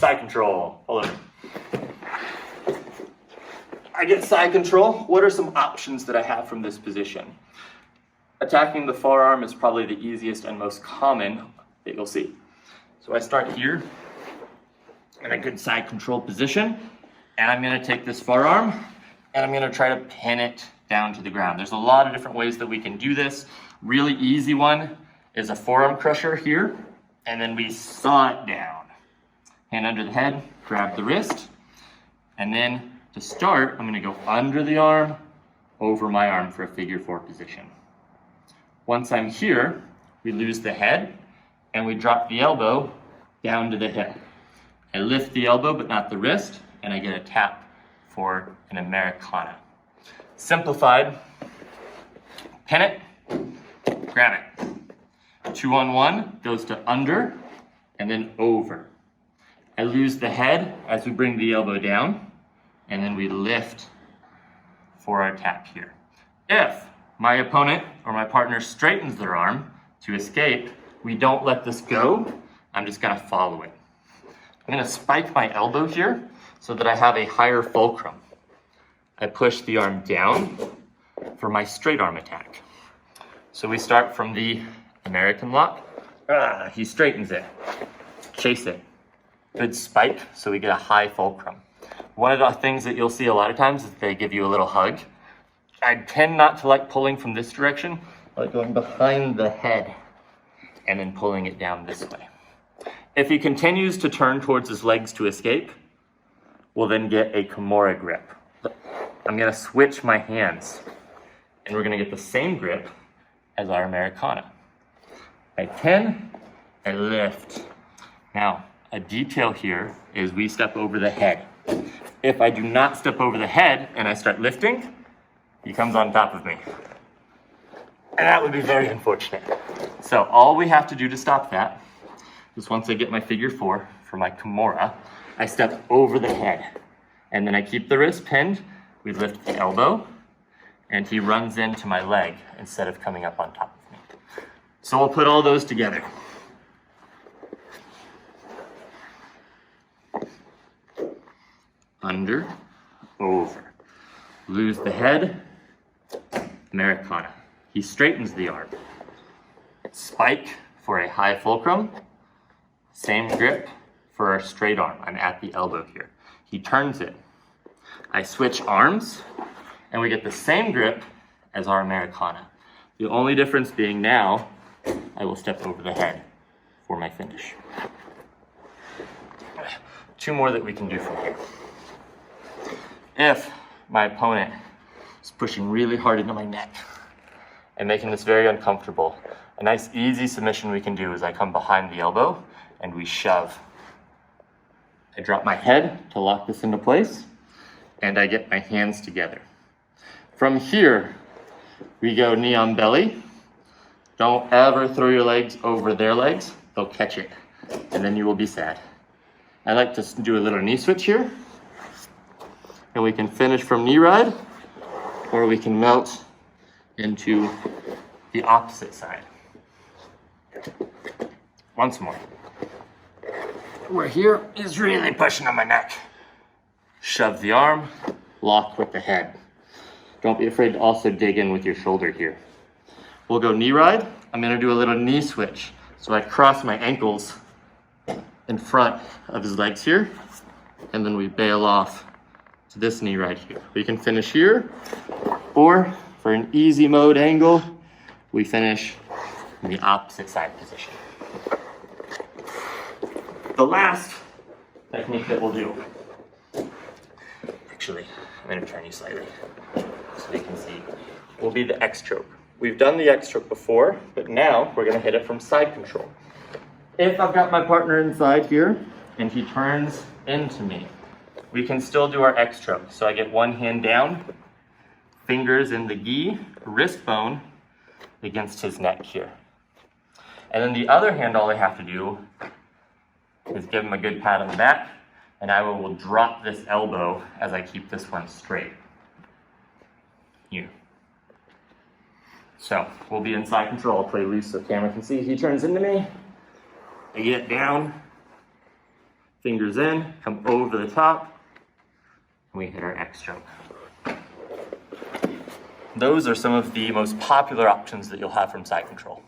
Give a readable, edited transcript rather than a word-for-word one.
side control. Hold on. I get side control. What are some options that I have from this position? Attacking the forearm is probably the easiest and most common that you'll see. So I start here in a good side control position, and I'm gonna take this forearm and I'm gonna try to pin it down to the ground. There's a lot of different ways that we can do this. Really easy one is a forearm crusher here, and then we saw it down. Hand under the head, grab the wrist, and then to start, I'm gonna go under the arm, over my arm for a figure 4 position. Once I'm here, we lose the head, and we drop the elbow down to the hip. I lift the elbow, but not the wrist, and I get a tap for an Americana. Simplified, pin it, grab it. 2-on-1 goes to under and then over. I lose the head as we bring the elbow down, and then we lift for our tap here. If my opponent or my partner straightens their arm to escape, we don't let this go. I'm just gonna follow it. I'm gonna spike my elbow here so that I have a higher fulcrum. I push the arm down for my straight arm attack. So we start from the American lock. He straightens it. Chase it. Good spike, so we get a high fulcrum. One of the things that you'll see a lot of times is they give you a little hug. I tend not to like pulling from this direction. I like going behind the head and then pulling it down this way. If he continues to turn towards his legs to escape, we'll then get a Kimura grip. I'm gonna switch my hands, and we're gonna get the same grip as our Americana. I pin, I lift. Now, a detail here is we step over the head. If I do not step over the head and I start lifting, he comes on top of me. And that would be very unfortunate. So all we have to do to stop that is once I get my figure 4 for my Kimura, I step over the head. And then I keep the wrist pinned, we lift the elbow, and he runs into my leg instead of coming up on top of me. So we'll put all those together. Under, over. Lose the head, Americana. He straightens the arm. Spike for a high fulcrum. Same grip for our straight arm. I'm at the elbow here. He turns it. I switch arms, and we get the same grip as our Americana. The only difference being now, I will step over the head for my finish. 2 more that we can do from here. If my opponent is pushing really hard into my neck and making this very uncomfortable, a nice easy submission we can do is I come behind the elbow and we shove. I drop my head to lock this into place, and I get my hands together. From here, we go knee on belly. Don't ever throw your legs over their legs. They'll catch it, and then you will be sad. I like to do a little knee switch here. And we can finish from knee ride, or we can melt into the opposite side. Once more. Where here is really pushing on my neck. Shove the arm, lock with the head. Don't be afraid to also dig in with your shoulder here. We'll go knee ride. I'm gonna do a little knee switch. So I cross my ankles in front of his legs here, and then we bail off to this knee right here. We can finish here, or for an easy mode angle, we finish in the opposite side position. The last technique that we'll do, actually, I'm gonna turn you slightly so you can see, will be the X trope. We've done the X trope before, but now we're gonna hit it from side control. If I've got my partner inside here and he turns into me, we can still do our X trope. So I get one hand down, fingers in the gi, wrist bone against his neck here. And then the other hand, all I have to do is give him a good pat on the back, and I will drop this elbow as I keep this one straight. Here. So we'll be in side control. I'll play loose so camera can see. He turns into me. I get down, Fingers in, come over the top, and we hit our X choke. Those are some of the most popular options that you'll have from side control.